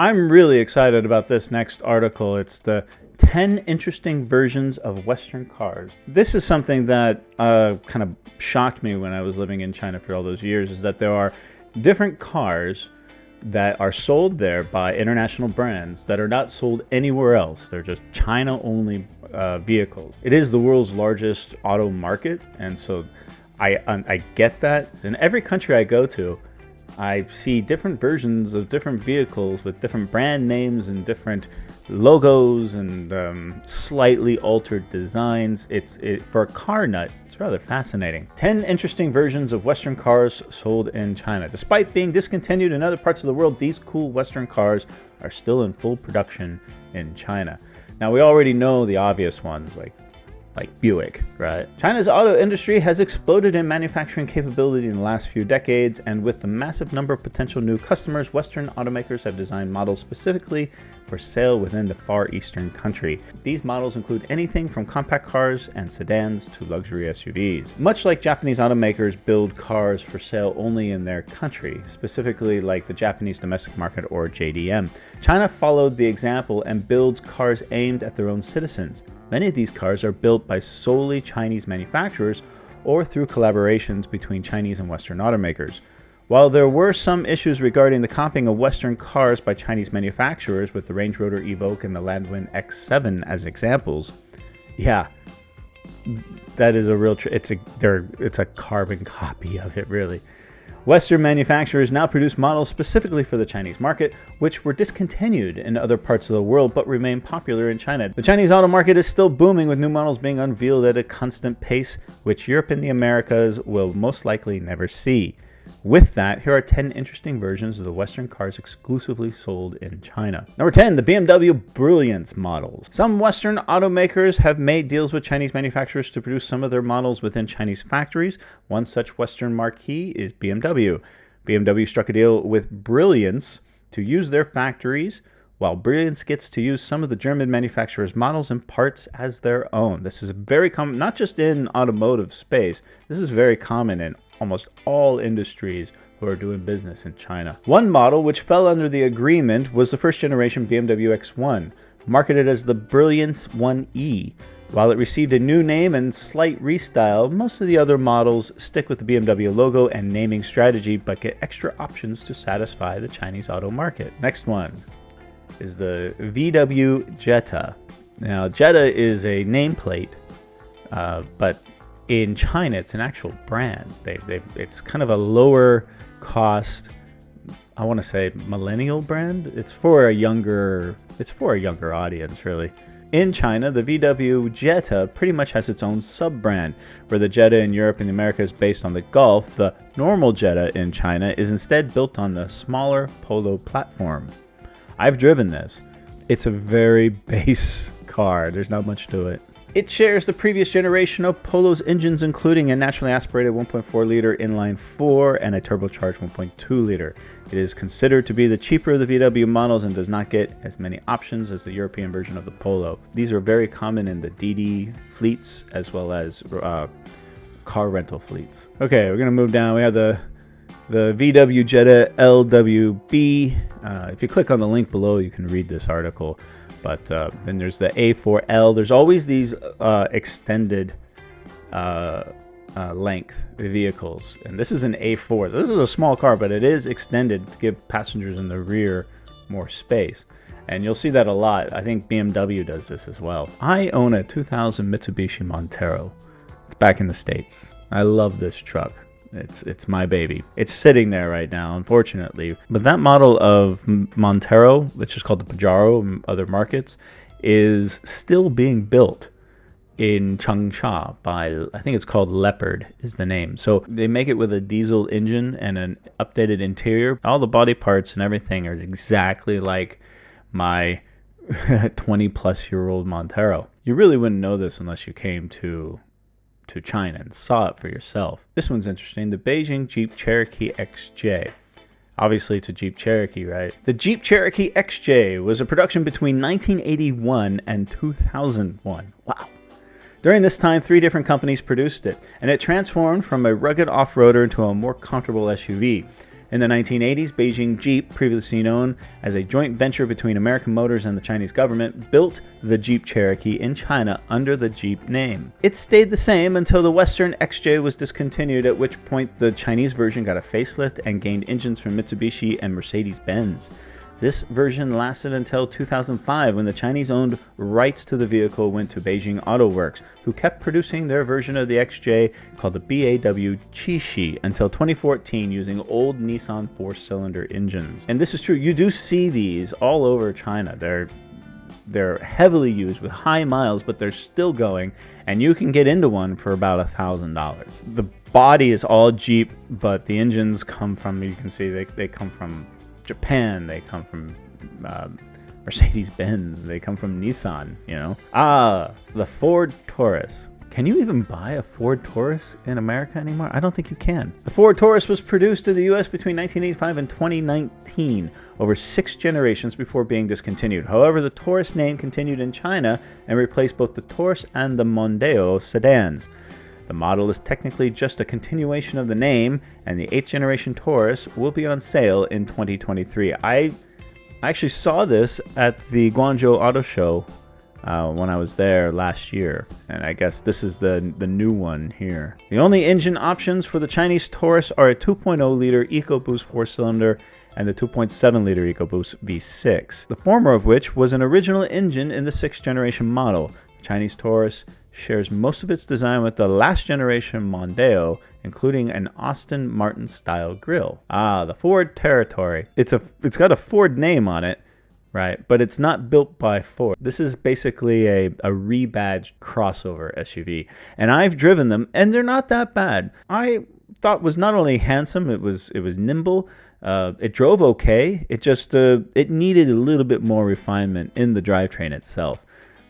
I'm really excited about this next article. It's the 10 interesting versions of Western cars. This is something that kind of shocked me when I was living in China for all those years, is that there are different cars that are sold there by international brands that are not sold anywhere else. They're just China-only vehicles. It is the world's largest auto market, and so I get that. In every country I go to, I see different versions of different vehicles with different brand names and different logos and slightly altered designs. For a car nut, it's rather fascinating. 10 interesting versions of Western cars sold in China. Despite being discontinued in other parts of the world, these cool Western cars are still in full production in China. Now, we already know the obvious ones, like Buick, right? China's auto industry has exploded in manufacturing capability in the last few decades, and with the massive number of potential new customers, Western automakers have designed models specifically for sale within the Far Eastern country. These models include anything from compact cars and sedans to luxury SUVs. Much like Japanese automakers build cars for sale only in their country, specifically like the Japanese domestic market or JDM, China followed the example and builds cars aimed at their own citizens. Many of these cars are built by solely Chinese manufacturers or through collaborations between Chinese and Western automakers. While there were some issues regarding the comping of Western cars by Chinese manufacturers, with the Range Rover Evoque and the Landwind X7 as examples, yeah, that is a real it's a carbon copy of it, really. Western manufacturers now produce models specifically for the Chinese market, which were discontinued in other parts of the world but remain popular in China. The Chinese auto market is still booming, with new models being unveiled at a constant pace, which Europe and the Americas will most likely never see. With that, here are 10 interesting versions of the Western cars exclusively sold in China. Number 10, the BMW Brilliance models. Some Western automakers have made deals with Chinese manufacturers to produce some of their models within Chinese factories. One such Western marquee is BMW. BMW struck a deal with Brilliance to use their factories, while Brilliance gets to use some of the German manufacturers' models and parts as their own. This is very common, not just in automotive space. This is very common in almost all industries who are doing business in China. One model which fell under the agreement was the first generation BMW X1, marketed as the Brilliance 1E. While it received a new name and slight restyle, most of the other models stick with the BMW logo and naming strategy, but get extra options to satisfy the Chinese auto market. Next one is the VW Jetta. Now, Jetta is a nameplate, but in China, it's an actual brand. It's kind of a lower cost, I want to say millennial brand. It's for a younger audience, really. In China, the VW Jetta pretty much has its own sub-brand. Where the Jetta in Europe and the Americas is based on the Golf, the normal Jetta in China is instead built on the smaller Polo platform. I've driven this. It's a very base car. There's not much to it. It shares the previous generation of Polo's engines, including a naturally aspirated 1.4-liter inline-4 and a turbocharged 1.2-liter. It is considered to be the cheaper of the VW models and does not get as many options as the European version of the Polo. These are very common in the DD fleets as well as car rental fleets. Okay, we're going to move down. We have the VW Jetta LWB. If you click on the link below, you can read this article. But then there's the A4L. There's always these extended length vehicles. And this is an A4. So this is a small car, but it is extended to give passengers in the rear more space. And you'll see that a lot. I think BMW does this as well. I own a 2000 Mitsubishi Montero. It's back in the States. I love this truck. It's my baby. It's sitting there right now, unfortunately. But that model of Montero, which is called the Pajero in other markets, is still being built in Changsha by, I think it's called Leopard is the name. So they make it with a diesel engine and an updated interior. All the body parts and everything are exactly like my 20-plus-year-old Montero. You really wouldn't know this unless you came to China and saw it for yourself. This one's interesting. The Beijing Jeep Cherokee XJ. Obviously, it's a Jeep Cherokee, right? The Jeep Cherokee XJ was a production between 1981 and 2001. Wow. During this time, 3 different companies produced it, and it transformed from a rugged off-roader into a more comfortable SUV. In the 1980s, Beijing Jeep, previously known as a joint venture between American Motors and the Chinese government, built the Jeep Cherokee in China under the Jeep name. It stayed the same until the Western XJ was discontinued, at which point the Chinese version got a facelift and gained engines from Mitsubishi and Mercedes-Benz. This version lasted until 2005, when the Chinese-owned rights to the vehicle went to Beijing Auto Works, who kept producing their version of the XJ called the BAW Qixi until 2014, using old Nissan 4-cylinder engines. And this is true, you do see these all over China. They're heavily used with high miles, but they're still going, and you can get into one for about $1,000. The body is all Jeep, but the engines come from, you can see they come from Japan, they come from Mercedes-Benz, they come from Nissan, you know. The Ford Taurus. Can you even buy a Ford Taurus in America anymore? I don't think you can. The Ford Taurus was produced in the US between 1985 and 2019, over 6 generations before being discontinued. However, the Taurus name continued in China and replaced both the Taurus and the Mondeo sedans. The model is technically just a continuation of the name, and the 8th generation Taurus will be on sale in 2023. I actually saw this at the Guangzhou Auto Show when I was there last year, and I guess this is the new one here. The only engine options for the Chinese Taurus are a 2.0-liter EcoBoost 4-cylinder and the 2.7-liter EcoBoost V6, the former of which was an original engine in the 6th generation model. The Chinese Taurus shares most of its design with the last generation Mondeo, including an Aston Martin style grille. The Ford Territory. It's got a Ford name on it, right? But it's not built by Ford. This is basically a rebadged crossover SUV, and I've driven them, and they're not that bad. I thought was not only handsome, it was nimble. It drove okay. It just it needed a little bit more refinement in the drivetrain itself.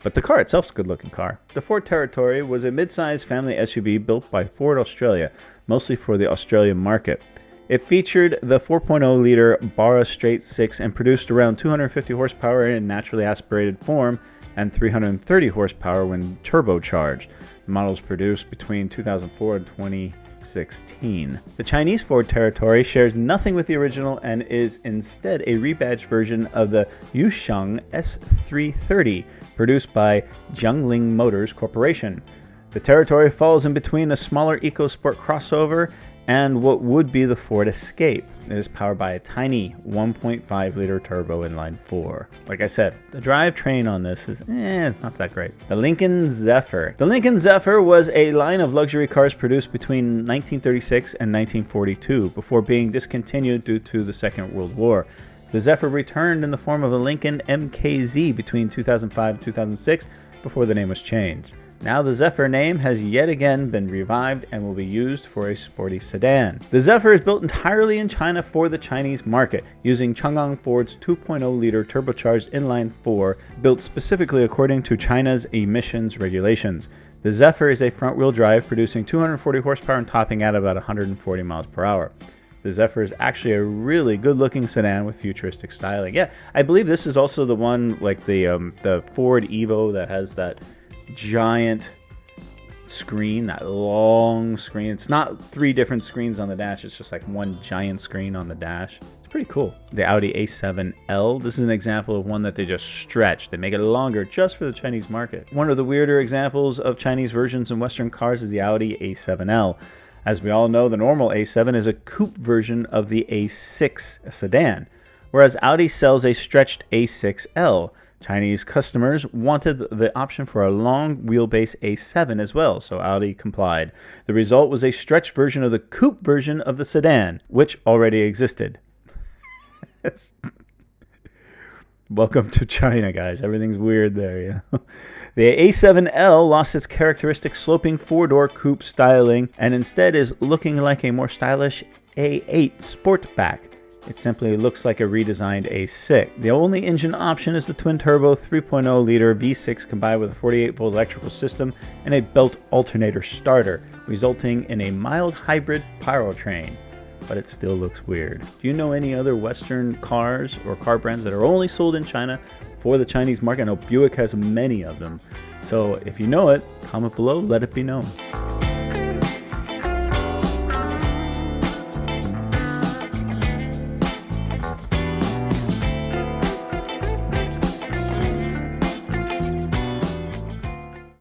But the car itself is a good-looking car. The Ford Territory was a mid-sized family SUV built by Ford Australia, mostly for the Australian market. It featured the 4.0-liter Barra Straight 6 and produced around 250 horsepower in naturally aspirated form and 330 horsepower when turbocharged. The model was produced between 2004 and 2016. The Chinese Ford Territory shares nothing with the original and is instead a rebadged version of the Yuxiang S330, produced by Jiangling Motors Corporation. The Territory falls in between a smaller EcoSport crossover and what would be the Ford Escape. It is powered by a tiny 1.5-liter turbo inline 4. Like I said, the drivetrain on this is, it's not that great. The Lincoln Zephyr. The Lincoln Zephyr was a line of luxury cars produced between 1936 and 1942, before being discontinued due to the Second World War. The Zephyr returned in the form of a Lincoln MKZ between 2005 and 2006, before the name was changed. Now the Zephyr name has yet again been revived and will be used for a sporty sedan. The Zephyr is built entirely in China for the Chinese market, using Chang'an Ford's 2.0-liter turbocharged inline 4, built specifically according to China's emissions regulations. The Zephyr is a front-wheel drive, producing 240 horsepower and topping at about 140 miles per hour. The Zephyr is actually a really good-looking sedan with futuristic styling. Yeah, I believe this is also the one, like the Ford Evo, that has that giant screen, that long screen. It's not 3 different screens on the dash, it's just like one giant screen on the dash. It's pretty cool. The Audi A7L, this is an example of one that they just stretch. They make it longer just for the Chinese market. One of the weirder examples of Chinese versions in Western cars is the Audi A7L. As we all know, the normal A7 is a coupe version of the A6 sedan, whereas Audi sells a stretched A6L. Chinese customers wanted the option for a long wheelbase A7 as well, so Audi complied. The result was a stretched version of the coupe version of the sedan, which already existed. Welcome to China, guys. Everything's weird there, you know? The A7L lost its characteristic sloping 4-door coupe styling and instead is looking like a more stylish A8 Sportback. It simply looks like a redesigned A6. The only engine option is the twin-turbo 3.0-liter V6 combined with a 48-volt electrical system and a belt alternator starter, resulting in a mild hybrid powertrain. But it still looks weird. Do you know any other Western cars or car brands that are only sold in China for the Chinese market? I know Buick has many of them. So if you know it, comment below, let it be known.